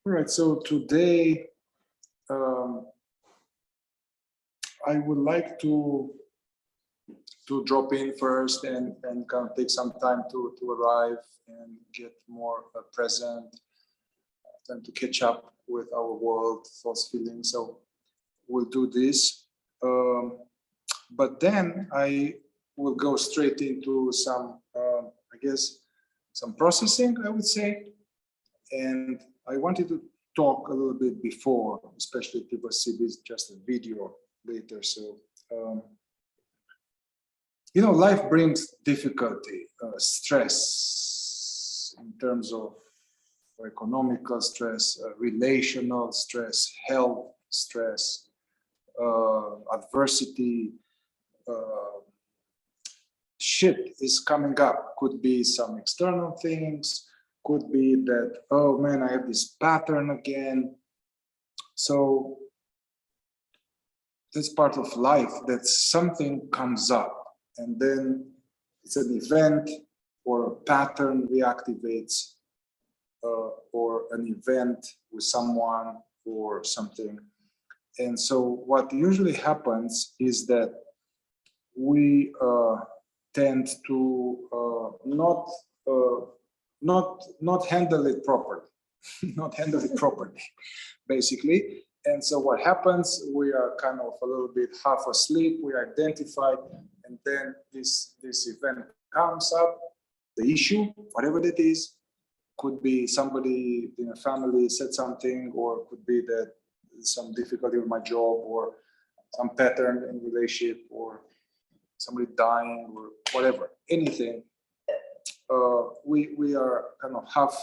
All right, so today I would like to drop in first and kind of take some time to arrive and get more present, time to catch up with our world, thoughts, feelings. So we'll do this. But then I will go straight into some, I guess, some processing, I would say. And I wanted to talk a little bit before, especially if people see this just a video later. So, you know, life brings difficulty, stress in terms of economical stress, relational stress, health stress, adversity, shit is coming up. Could be some external things, could be that, oh man, I have this pattern again. So that's part of life, that something comes up and then it's an event or a pattern reactivates, or an event with someone or something. And so what usually happens is that we tend to not handle it properly, not handle it properly, basically. And so what happens, we are kind of a little bit half asleep, we identify, and then this event comes up, the issue, whatever it is, could be somebody in a family said something, or could be that some difficulty with my job, or some pattern in relationship, or somebody dying, or whatever, anything. We are kind of half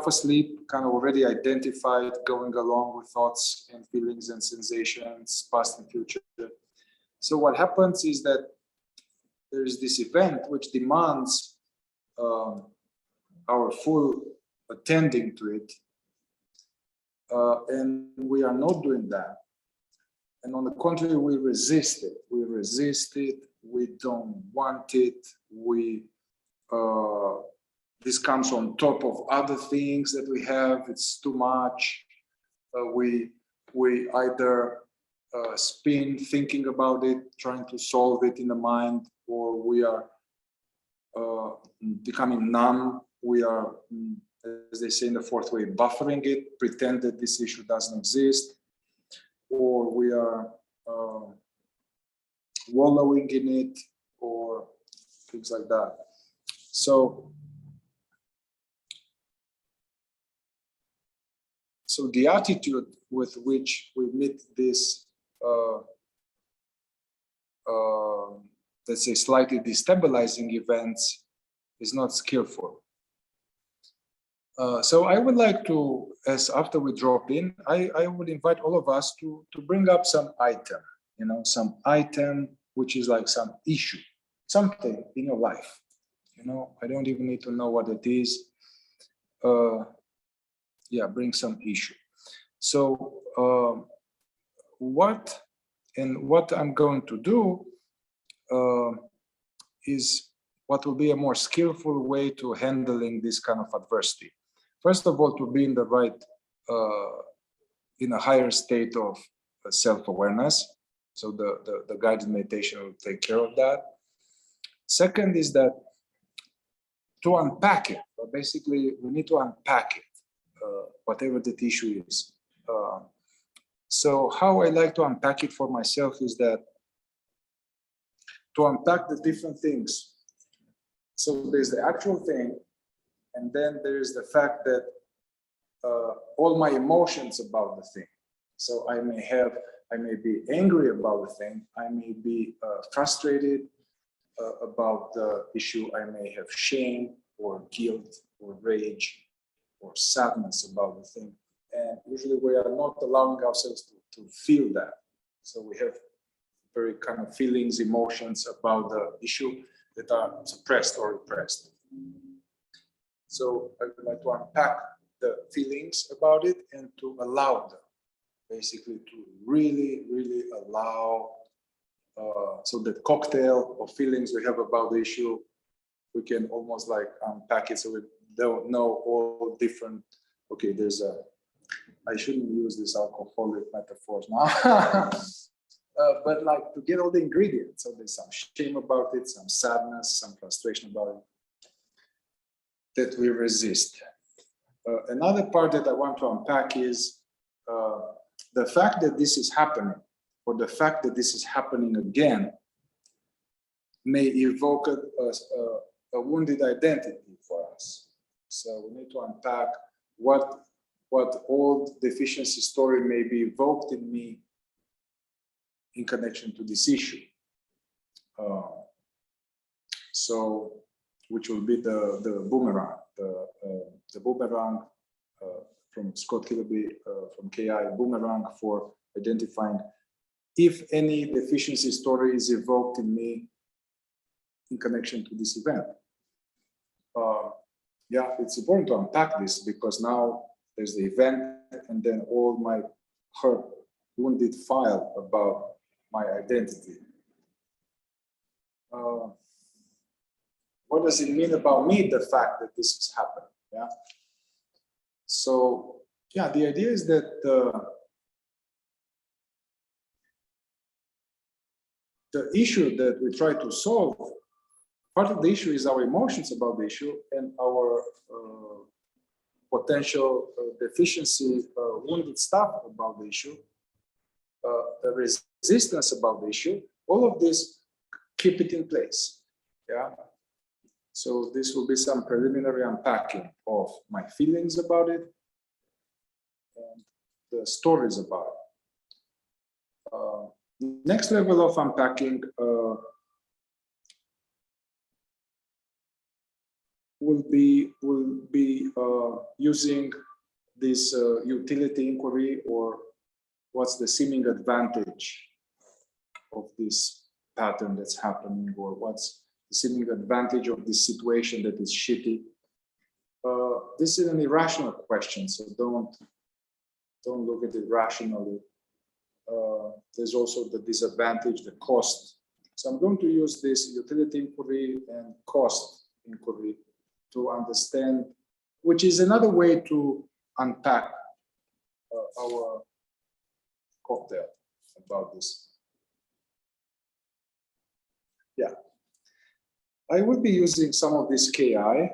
asleep, kind of already identified, going along with thoughts and feelings and sensations, past and future. So what happens is that there is this event which demands our full attending to it, and we are not doing that. And on the contrary, we resist it. We don't want it. This comes on top of other things that we have. It's too much. We either spin thinking about it, trying to solve it in the mind, or we are becoming numb. We are, as they say in the fourth way, buffering it, pretend that this issue doesn't exist, or we are wallowing in it, or things like that. So the attitude with which we meet this, let's say, slightly destabilizing events is not skillful. So I would like to, as after we drop in, I would invite all of us to bring up some item, you know, some item which is like some issue, something in your life. You know, I don't even need to know what it is. Yeah, bring some issue. So what I'm going to do is what will be a more skillful way to handling this kind of adversity. First of all, to be in the right, in a higher state of self-awareness. So the guided meditation will take care of that. Second is that to unpack it. Basically, we need to unpack it, whatever the issue is. So how I like to unpack it for myself is that to unpack the different things. So there's the actual thing, and then there's the fact that all my emotions about the thing. So I may be angry about the thing. I may be frustrated about the issue. I may have shame or guilt or rage or sadness about the thing. And usually we are not allowing ourselves to feel that. So we have very kind of feelings, emotions about the issue that are suppressed or repressed. So I would like to unpack the feelings about it and to allow them, basically to really, really allow, so that cocktail of feelings we have about the issue, we can almost like unpack it so we don't know all different okay, there's a, I shouldn't use this alcoholic metaphors now. But like to get all the ingredients. So there's some shame about it, some sadness, some frustration about it that we resist. Another part that I want to unpack is the fact that this is happening, or the fact that this is happening again, may evoke a wounded identity for us. So we need to unpack what old deficiency story may be evoked in me in connection to this issue. So, which will be the boomerang, the boomerang from Scott Kilby from KI, boomerang for identifying if any deficiency story is evoked in me in connection to this event. Yeah, it's important to unpack this because now there's the event and then all my hurt, wounded file about my identity. What does it mean about me, the fact that this is happening? Yeah. So, yeah, the idea is that the issue that we try to solve, part of the issue is our emotions about the issue and our potential deficiency, wounded stuff about the issue, the resistance about the issue. All of this, keep it in place. Yeah. So this will be some preliminary unpacking of my feelings about it and the stories about it. Next level of unpacking will be using this utility inquiry, or what's the seeming advantage of this pattern that's happening, or what's the seeming advantage of this situation that is shitty. This is an irrational question, so don't look at it rationally. There's also the disadvantage, the cost. So I'm going to use this utility inquiry and cost inquiry to understand, which is another way to unpack our cocktail about this. Yeah, I will be using some of this KI,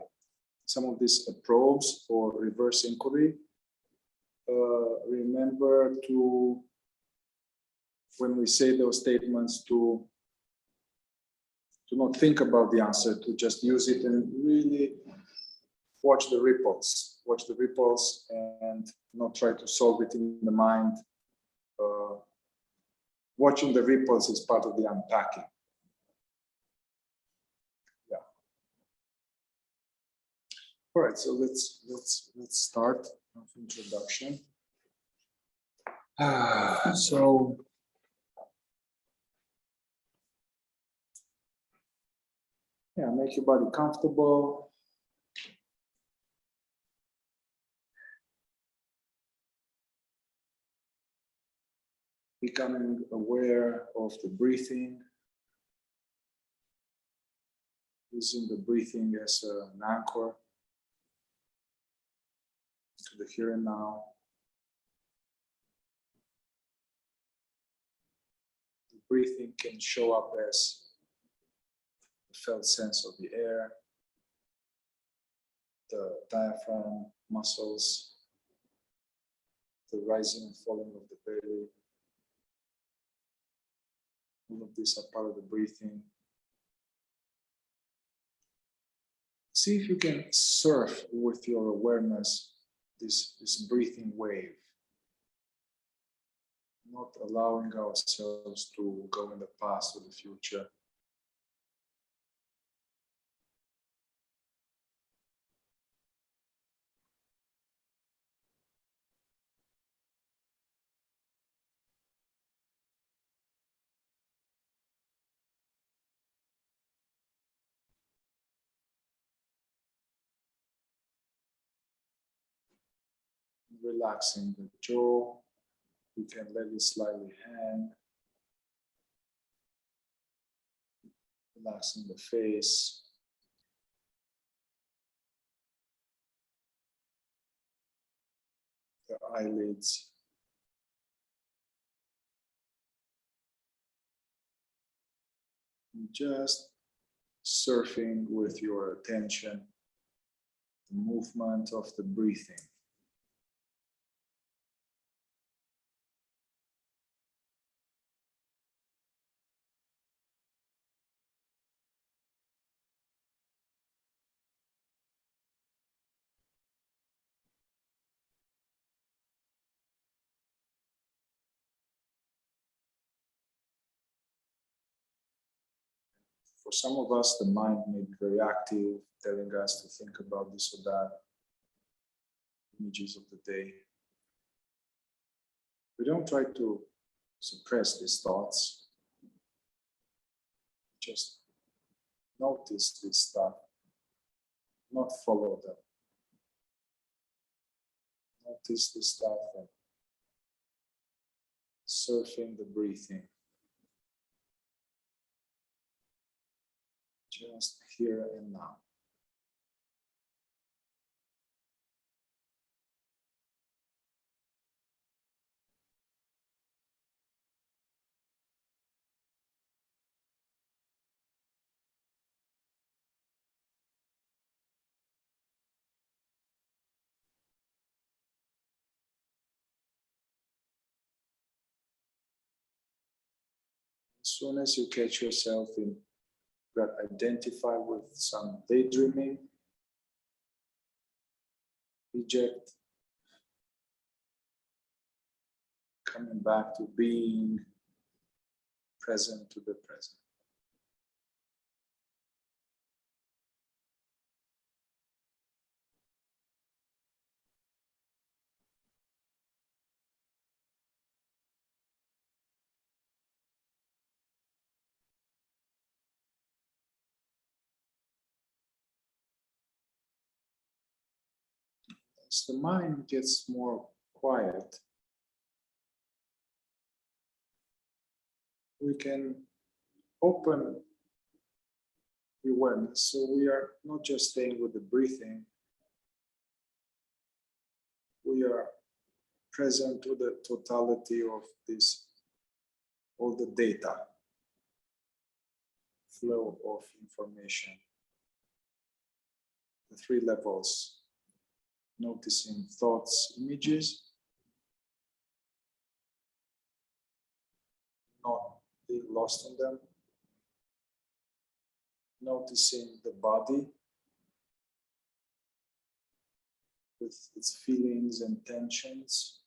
some of these probes for reverse inquiry. Remember to, when we say those statements, to not think about the answer, to just use it and really watch the ripples and not try to solve it in the mind. Watching the ripples is part of the unpacking. Yeah. All right, so let's start with introduction. So yeah, make your body comfortable. Becoming aware of the breathing, using the breathing as an anchor to the here and now. The breathing can show up as the felt sense of the air, the diaphragm muscles, the rising and falling of the belly. All of these are part of the breathing. See if you can surf with your awareness this breathing wave, not allowing ourselves to go in the past or the future. Relaxing the jaw, you can let it slightly hang. Relaxing the face. the eyelids. And just surfing with your attention, the movement of the breathing. For some of us, the mind may be very active, telling us to think about this or that, images of the day. We don't try to suppress these thoughts. Just notice this stuff, not follow them. Notice this stuff and surfing the breathing. Just here and now. As soon as you catch yourself in that identify with some daydreaming, reject, coming back to being present to the present. As the mind gets more quiet, we can open the awareness. So we are not just staying with the breathing, we are present to the totality of this, all the data, flow of information, the three levels. Noticing thoughts, images, not being lost in them. Noticing the body with its feelings and tensions,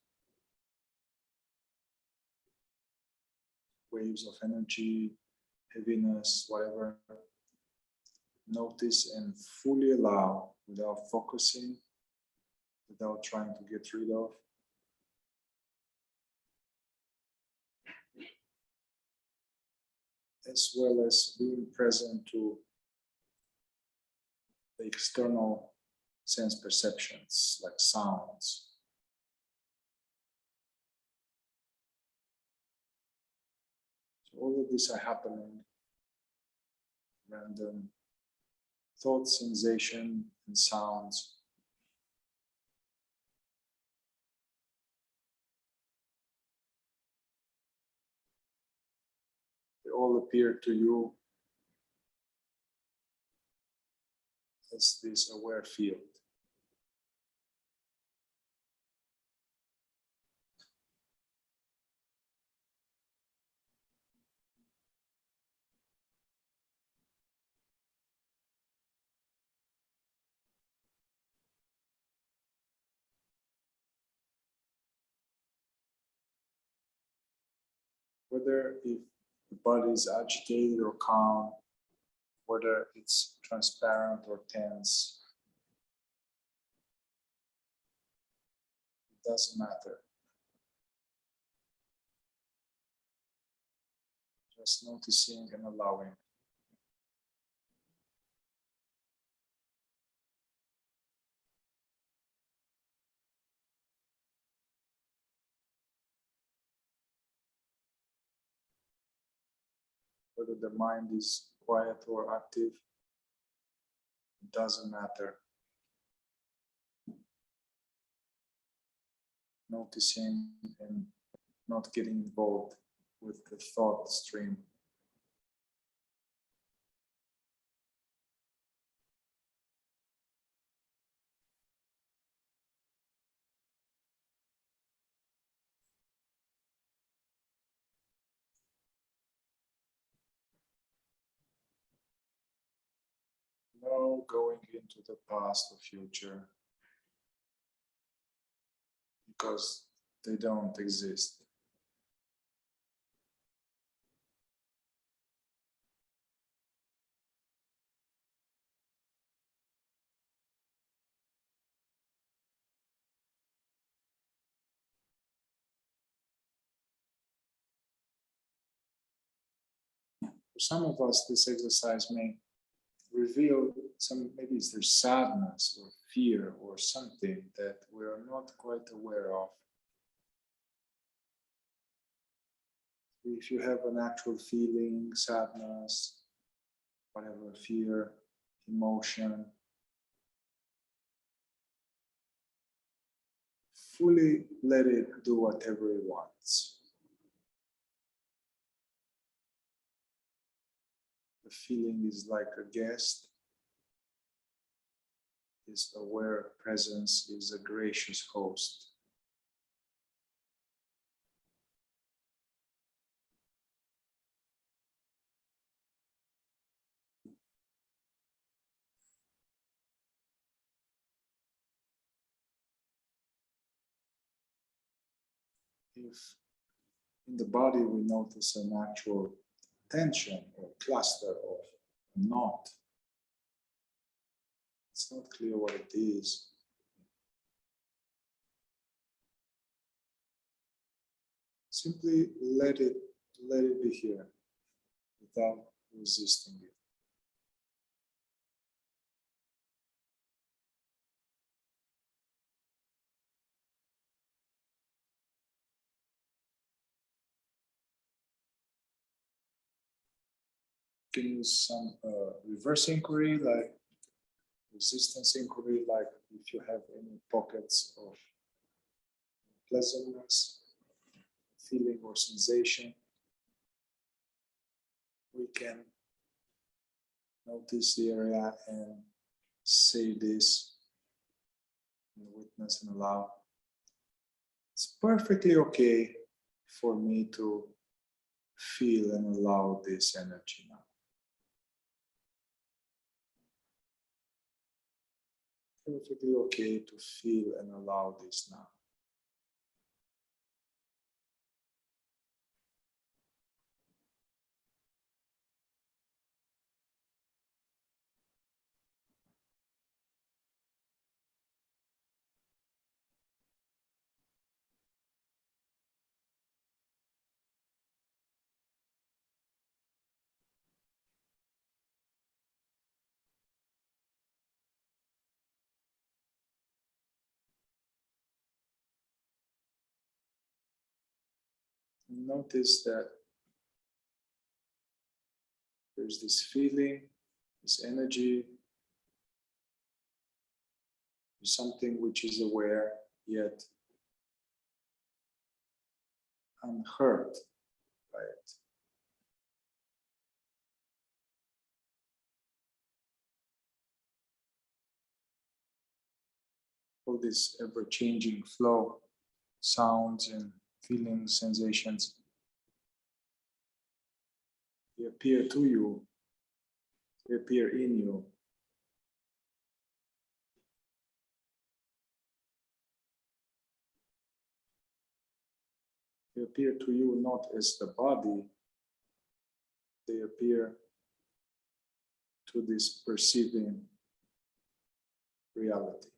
waves of energy, heaviness, whatever. Notice and fully allow without focusing, without trying to get rid of. As well as being present to the external sense perceptions like sounds. So all of these are happening, random thoughts, sensation, and sounds. They all appear to you as this aware field. Whether if the body is agitated or calm, whether it's transparent or tense, it doesn't matter. Just noticing and allowing. Whether the mind is quiet or active, it doesn't matter. noticing and not getting involved with the thought stream. No going into the past or future, because they don't exist. For some of us, this exercise may reveal some, maybe it's their sadness or fear or something that we are not quite aware of. If you have an actual feeling, sadness, whatever, fear, emotion, fully let it do whatever it wants. The feeling is like a guest. This aware presence is a gracious host. If in the body we notice an actual tension or cluster or knot, it's not clear what it is. Simply let it be here without resisting it. You can use some reverse inquiry, like resistance inquiry, like if you have any pockets of pleasantness, feeling or sensation, we can notice the area and say this, and witness and allow. It's perfectly okay for me to feel and allow this energy now. Perfectly okay to feel and allow this now. Notice that there's this feeling, this energy, something which is aware yet unhurt by it. All this ever-changing flow, sounds and feelings, sensations, they appear to you, they appear in you. They appear to you not as the body, they appear to this perceiving reality.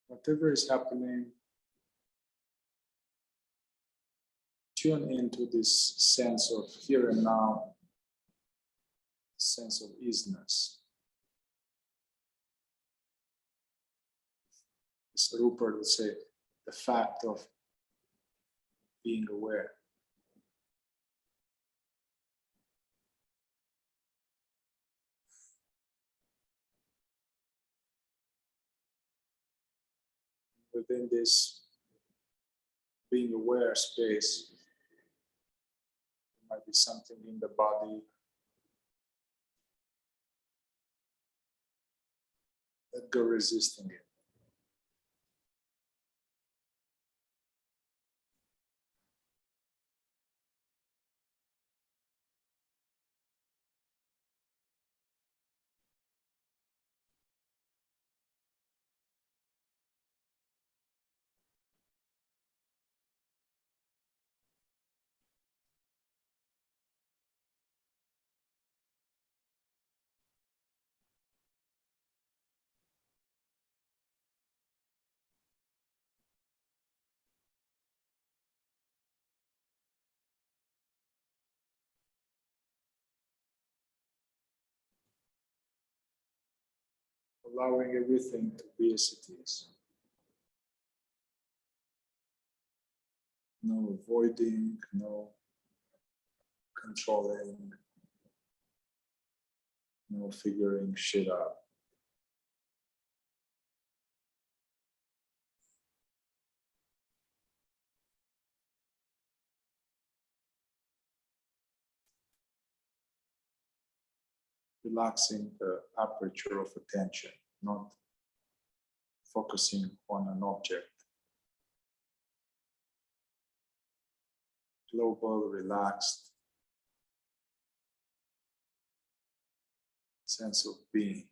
Whatever is happening, tune into this sense of here and now, sense of easiness. as Rupert would say, the fact of being aware. Within this being aware space, there might be something in the body that go resisting it. Allowing everything to be as it is. No avoiding, no controlling, no figuring shit out. Relaxing the aperture of attention, not focusing on an object. Global, relaxed sense of being.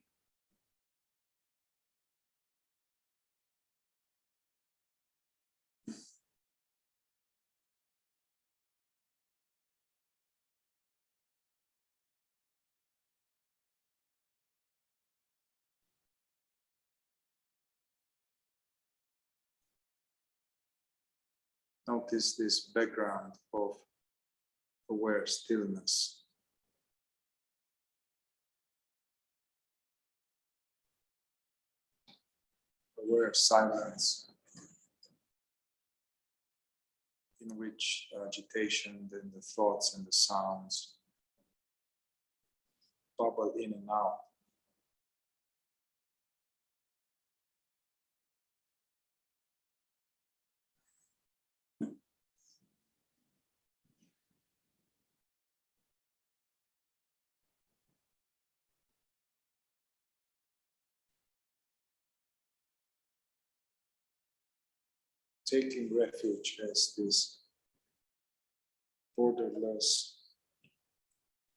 Notice this background of aware stillness. Aware silence, in which agitation, then the thoughts and the sounds bubble in and out. Taking refuge as this borderless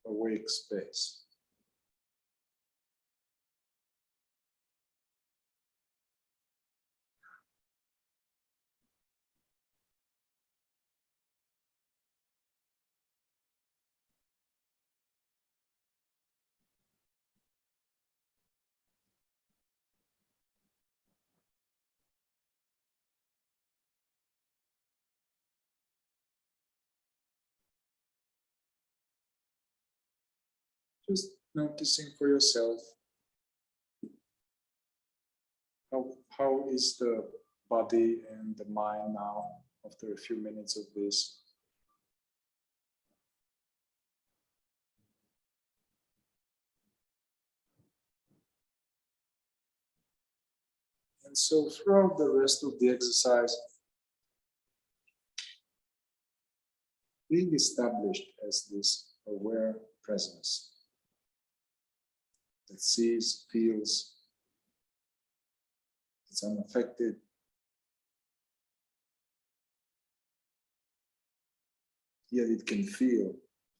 awake space. Just noticing for yourself how is the body and the mind now after a few minutes of this. And so throughout the rest of the exercise, being established as this aware presence that sees, feels, it's unaffected, yet it can feel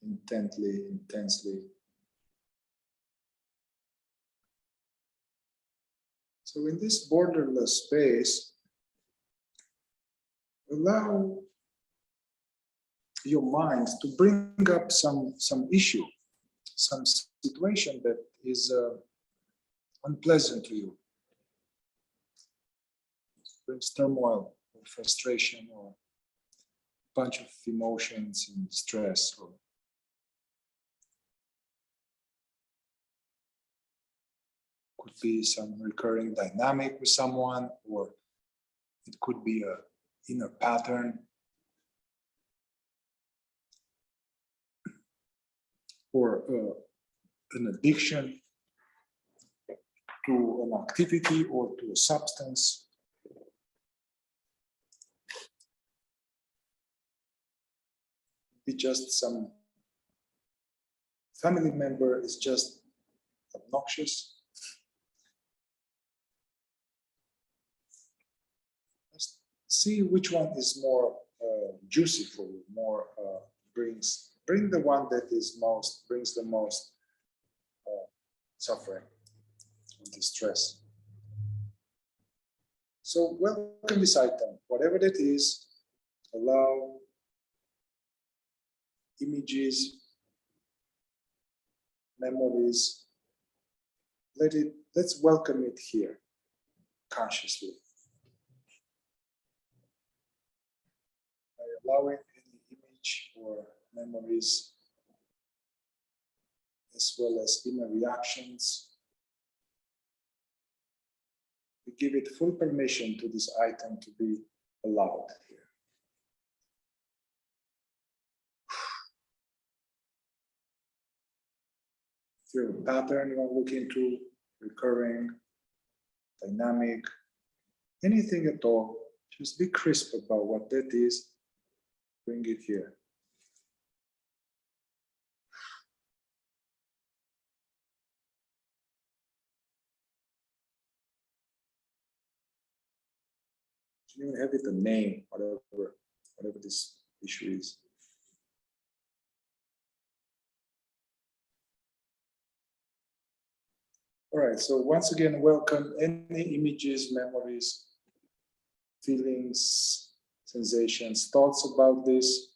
intently, intensely. So in this borderless space, allow your mind to bring up some issue, some situation that is unpleasant to you. It brings turmoil or frustration or a bunch of emotions and stress. Or could be some recurring dynamic with someone, or It could be an inner pattern, or an addiction to an activity or to a substance. Be just some family member is just obnoxious. Just see which one is more juicy for you, more bring the one that is brings the most suffering and distress. So welcome this item, whatever that is. Allow images, memories. Let's welcome it here consciously. By allowing any image or memories, as well as inner reactions, we give it full permission to this item to be allowed here. If you have a pattern you want to look into, recurring, dynamic, anything at all, just be crisp about what that is, bring it here. You even have it a name, whatever this issue is. All right, so once again, welcome any images, memories, feelings, sensations, thoughts about this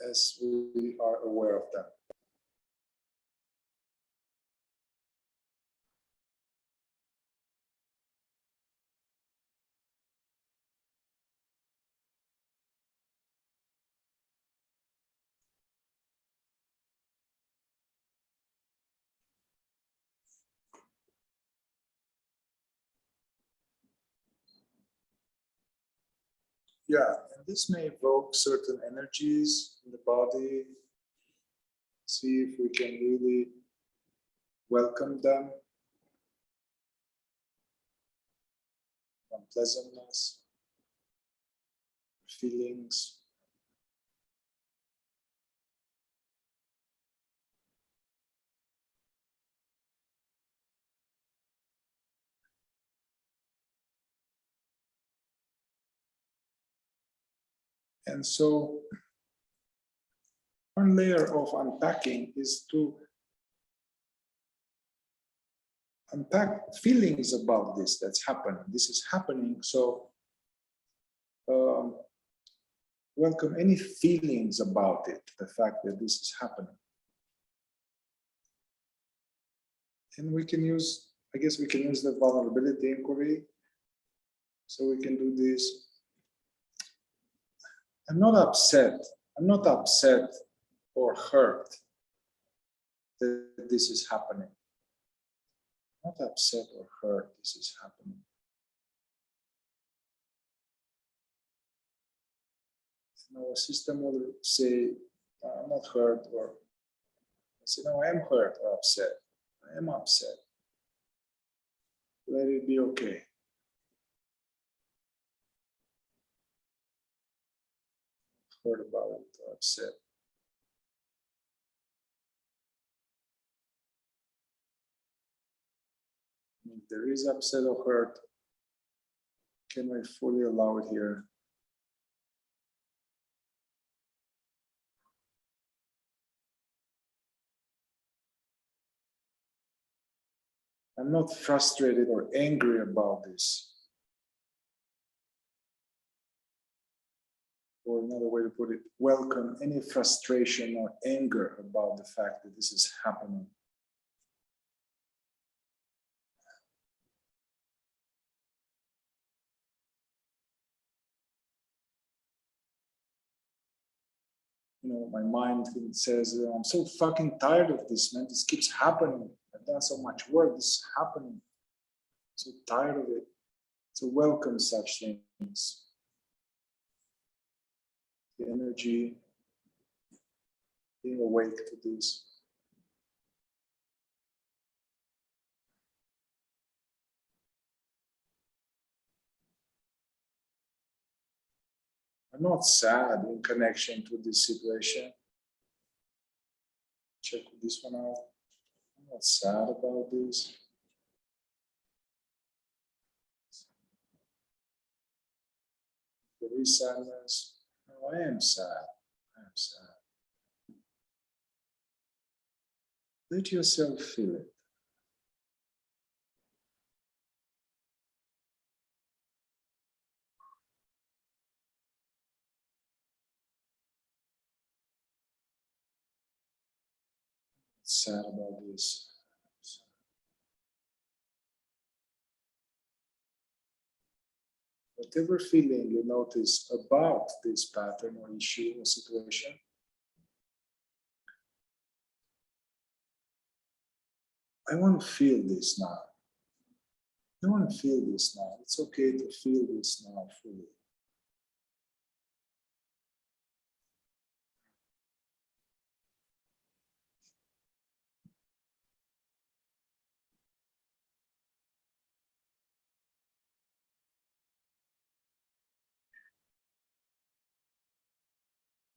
as we are aware of them. Yeah, and this may evoke certain energies in the body. See if we can really welcome them. Unpleasantness, feelings. And so one layer of unpacking is to unpack feelings about this that's happening. This is happening, so welcome any feelings about it, the fact that this is happening. And we can use, I guess we can use the vulnerability inquiry. So we can do this. I'm not upset or hurt that this is happening. I'm not upset or hurt this is happening. And our system will say, I'm not hurt, or I say, no, I am hurt or upset. I am upset. Let it be okay. Hurt about it or upset. If there is upset or hurt, can we fully allow it here? I'm not frustrated or angry about this. Or another way to put it, welcome any frustration or anger about the fact that this is happening. You know, my mind says, I'm so fucking tired of this, man. This keeps happening. I've done so much work, this is happening. So tired of it. So welcome such things. The energy, being awake to this. I'm not sad in connection to this situation. Check this one out. I'm not sad about this. There is sadness. No, I am sad. I am sad. Let yourself feel it. Sad about this. Whatever feeling you notice about this pattern or issue or situation, I want to feel this now. I want to feel this now. It's okay to feel this now fully.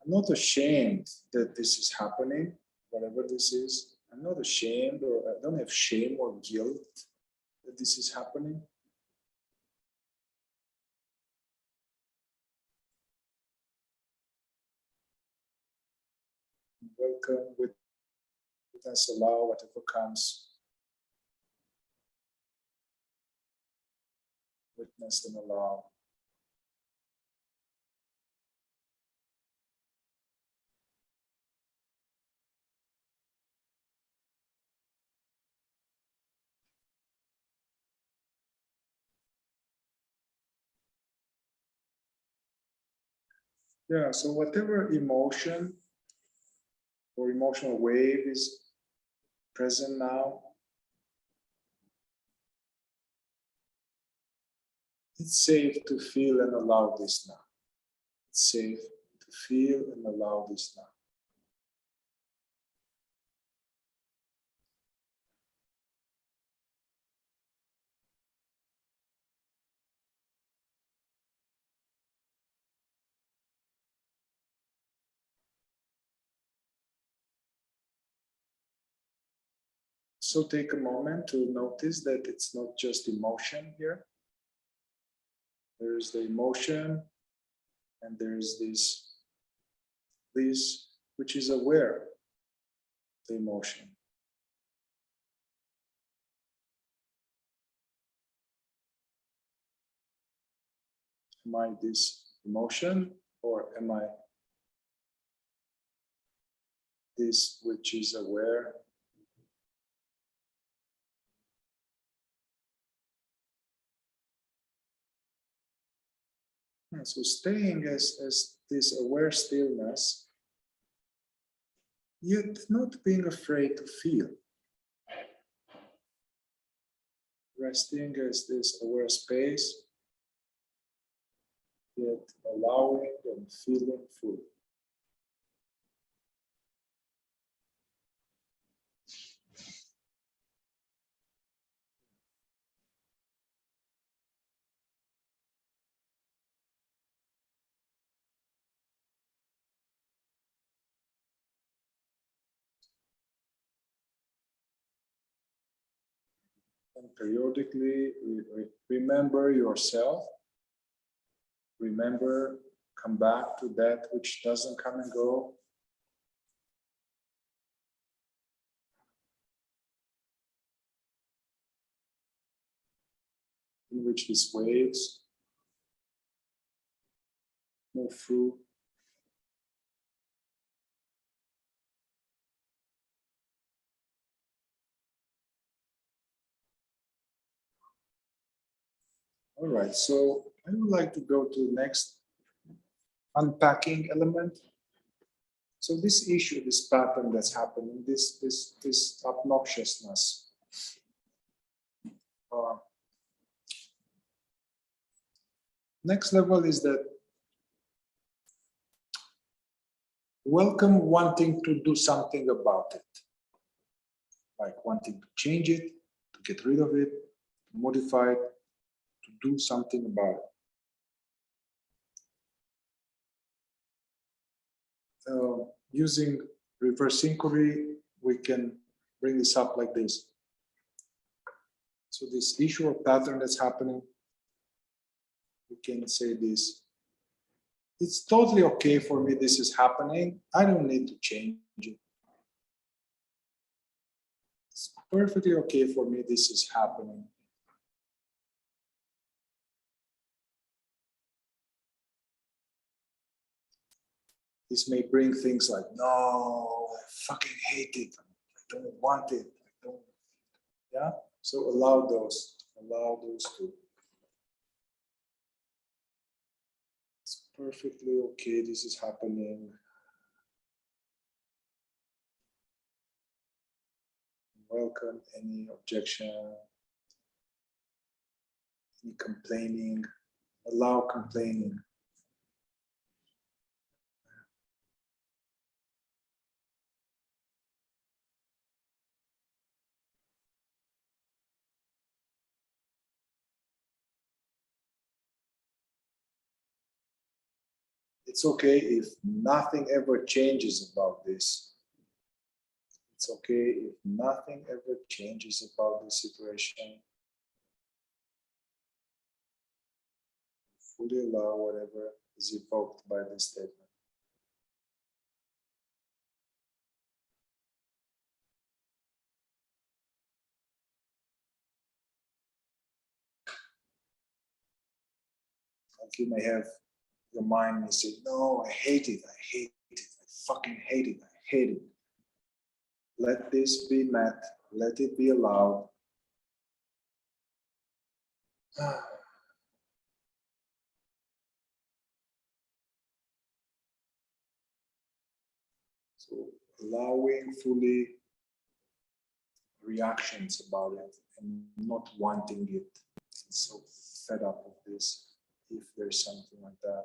I'm not ashamed that this is happening, whatever this is. I'm not ashamed, or I don't have shame or guilt that this is happening. Welcome, witness, allow whatever comes. Witness and allow. Yeah, so whatever emotion or emotional wave is present now, it's safe to feel and allow this now. It's safe to feel and allow this now. So take a moment to notice that it's not just emotion here. There's the emotion, and there's this which is aware of the emotion. Am I this emotion, or am I this which is aware? So staying as this aware stillness, yet not being afraid to feel. Resting as this aware space, yet allowing and feeling fully. And periodically remember yourself. Remember, come back to that which doesn't come and go. In which these waves move through. All right, so I would like to go to the next unpacking element. So this issue, this pattern that's happening, this obnoxiousness, Next level is that welcome wanting to do something about it, like wanting to change it, to get rid of it, to modify it, to do something about it. Using reverse inquiry, we can bring this up like this. So this issue or pattern that's happening, we can say this: it's totally okay for me, this is happening. I don't need to change it. It's perfectly okay for me, this is happening. This may bring things like, no, I fucking hate it. I don't want it. I don't, yeah? So allow those to. It's perfectly okay, this is happening. Welcome any objection, any complaining, allow complaining. It's okay if nothing ever changes about this. It's okay if nothing ever changes about the situation. Fully allow whatever is evoked by this statement. Like you may have your mind may say, no, I hate it, I hate it, I fucking hate it, I hate it. Let this be met, let it be allowed. So allowing fully reactions about it and not wanting it. I'm so fed up of this, if there's something like that.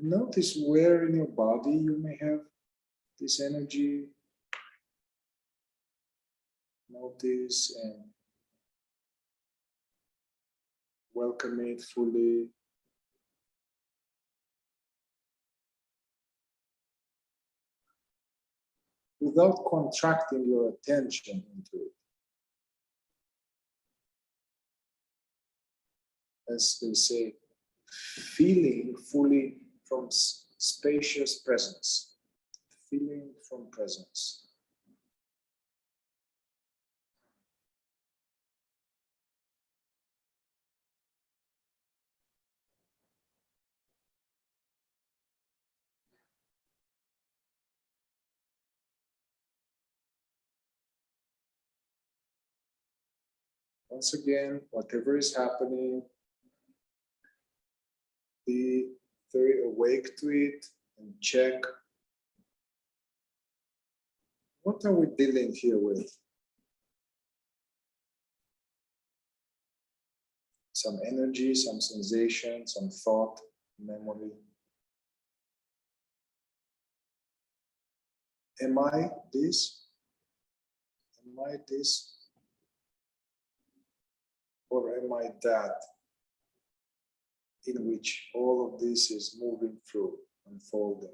Notice where in your body you may have this energy. Notice and welcome it fully. Without contracting your attention into it. As they say, feeling fully from spacious presence. Feeling from presence. Once again, whatever is happening, be very awake to it and check, what are we dealing here with? Some energy, some sensation, some thought, memory. Am I this? Am I this? Or am I that? In which all of this is moving through, unfolding.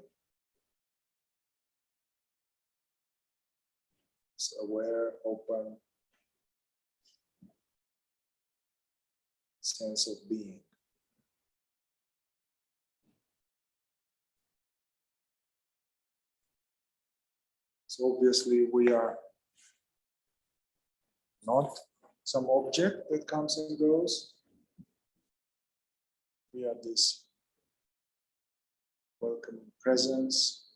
It's aware, open sense of being. So obviously we are not some object that comes and goes. We are this welcoming presence.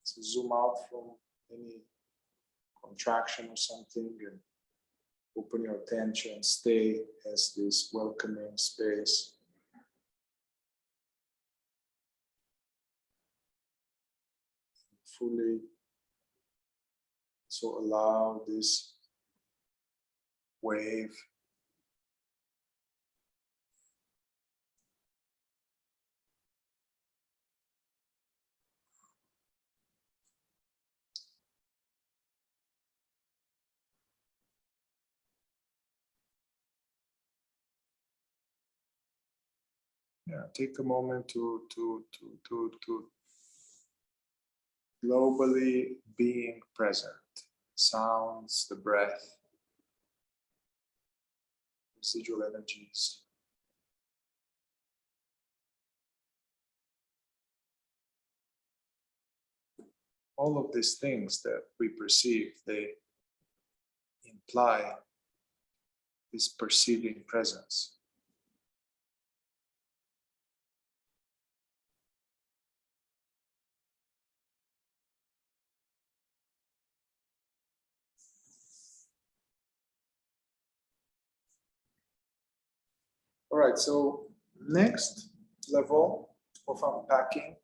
So zoom out from any contraction or something and open your attention, stay as this welcoming space. fully. So allow this wave take a moment to globally being present. Sounds, the breath, residual energies. All of these things that we perceive, they imply this perceiving presence. All right, so next level of unpacking.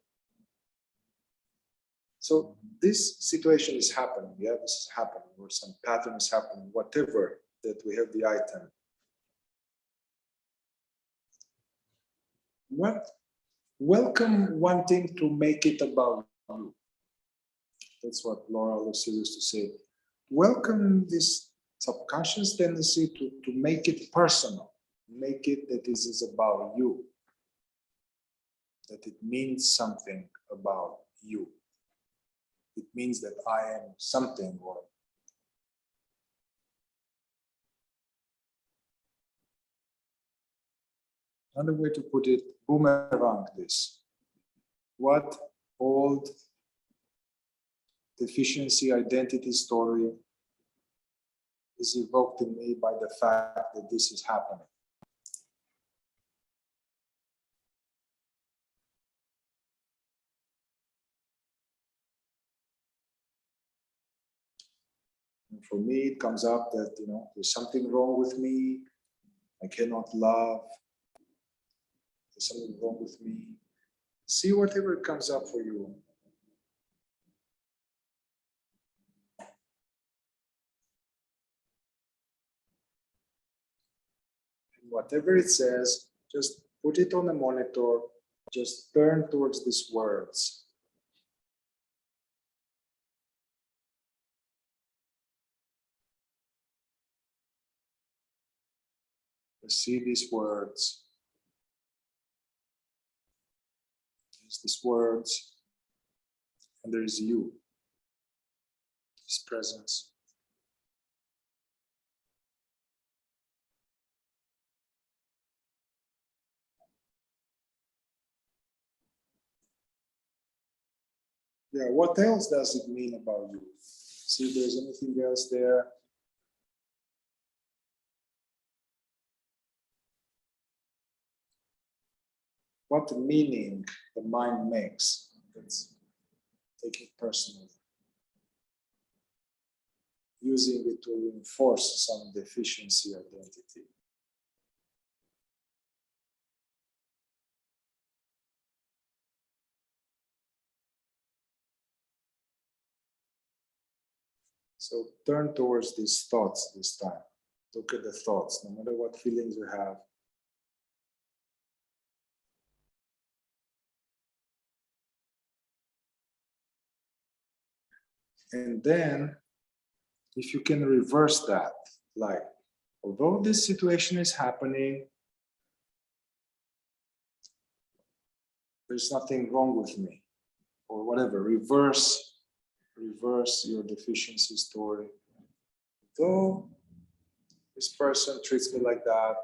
So this situation is happening, yeah, this is happening, or some pattern is happening, whatever that we have the item. Welcome wanting to make it about you. That's what Laura Lucy used to say. Welcome this subconscious tendency to make it personal, make it that this is about you, that it means something about you. It means that I am something, or another way to put it, boomerang this. What old deficiency identity story is evoked in me by the fact that this is happening? And for me, it comes up that, there's something wrong with me. I cannot love. There's something wrong with me. See whatever comes up for you. And whatever it says, just put it on a monitor. Just turn towards these words. See these words. There's these words, and there is you, this presence. Yeah, what else does it mean about you? See if there's anything else there. What meaning the mind makes. Let's take it personally. Using it to reinforce some deficiency identity. So turn towards these thoughts this time. Look at the thoughts, no matter what feelings you have. And then, if you can reverse that, like, although this situation is happening, there's nothing wrong with me, or whatever. Reverse your deficiency story. Though this person treats me like that,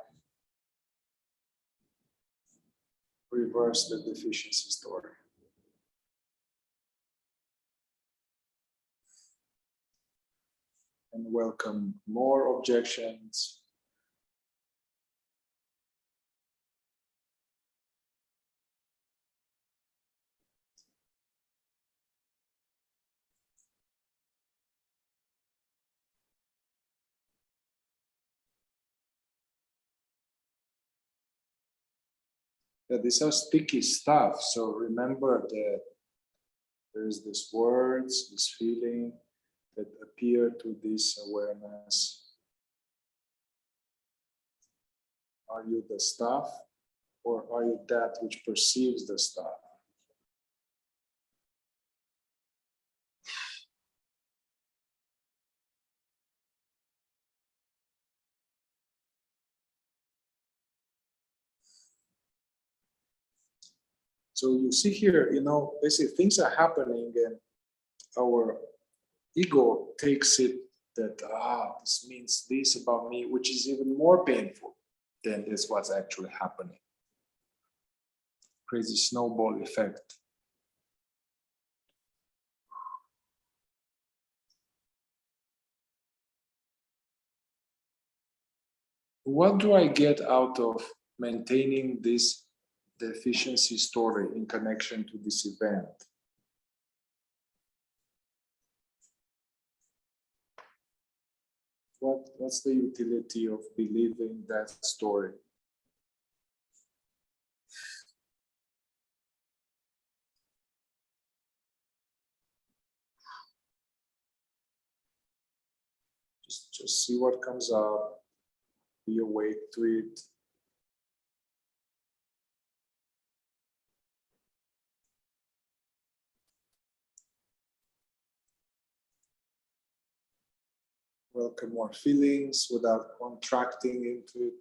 reverse the deficiency story. And welcome more objections. Yeah, these are sticky stuff. So remember that There's these words, this feeling that appear to this awareness. Are you the stuff, or are you that which perceives the stuff? So you see here, basically things are happening and our ego takes it that, this means this about me, which is even more painful than this what's actually happening. Crazy snowball effect. What do I get out of maintaining this deficiency story in connection to this event? What's the utility of believing that story? Just see what comes up, be awake to it. Welcome more feelings without contracting into it.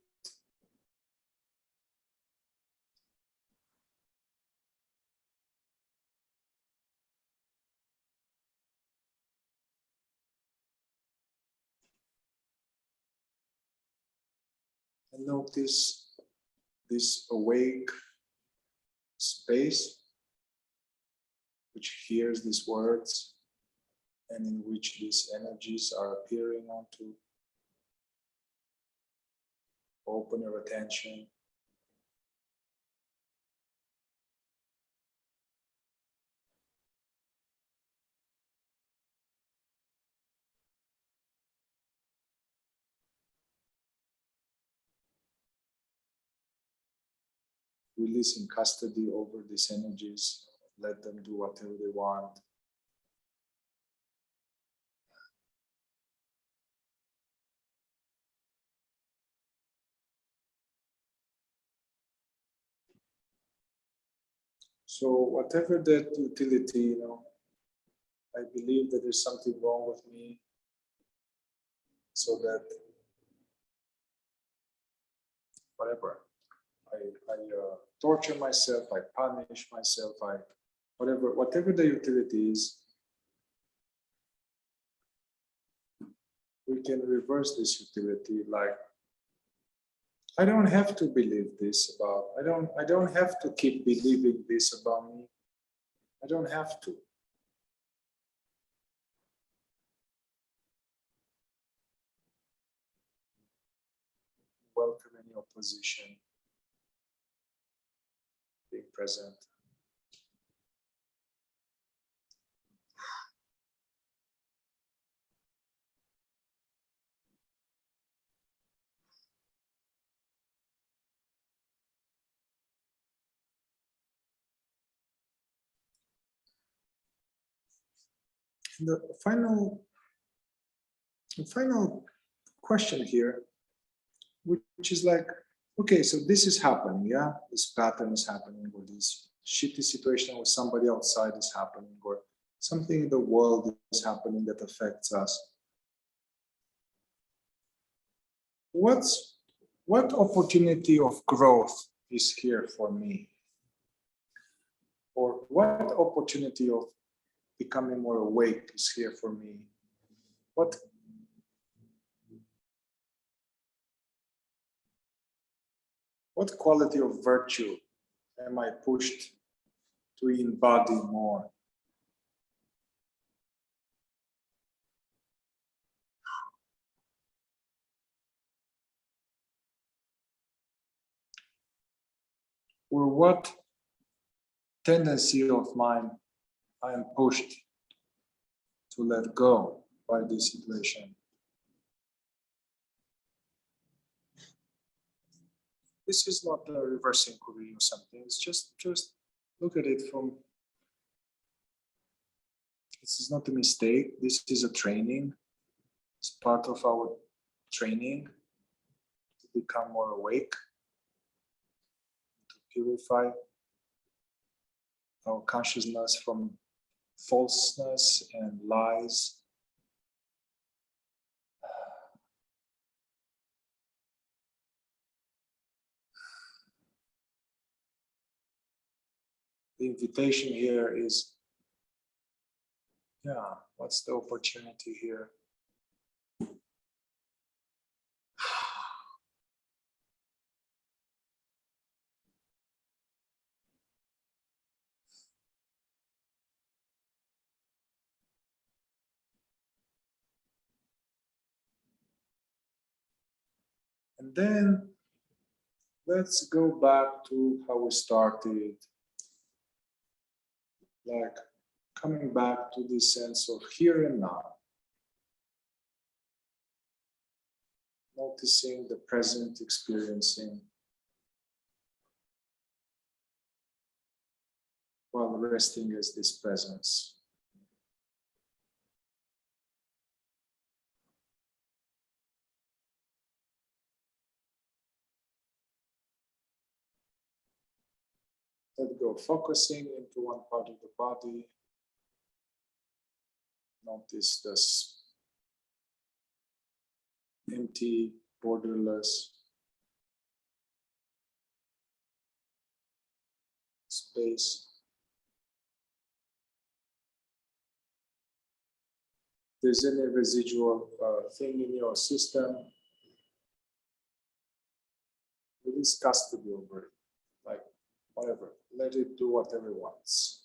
And notice this awake space which hears these words and in which these energies are appearing onto. Open your attention. Releasing custody over these energies. Let them do whatever they want. So whatever that utility, I believe that there's something wrong with me, so that whatever, I torture myself, I punish myself, whatever the utility is, we can reverse this utility. Like, I don't have to believe this about, I don't have to keep believing this about me. I don't have to. Welcome any opposition, being present. The final question here, which is like, okay, so this is happening, yeah? This pattern is happening, or this shitty situation with somebody outside is happening, or something in the world is happening that affects us. What opportunity of growth is here for me? Or what opportunity of becoming more awake is here for me? What quality of virtue am I pushed to embody more? Or what tendency of mine I am pushed to let go by this situation? This is not a reverse inquiry or something. It's just look at it from This is not a mistake. This is a training. It's part of our training to become more awake, to purify our consciousness from falseness and lies. The invitation here is, yeah, what's the opportunity here? And then let's go back to how we started, like coming back to this sense of here and now. Noticing the present, experiencing while resting as this presence. Let go, focusing into one part of the body. Notice this empty, borderless space. If there's any residual thing in your system, release custody over it, like whatever, let it do whatever it wants.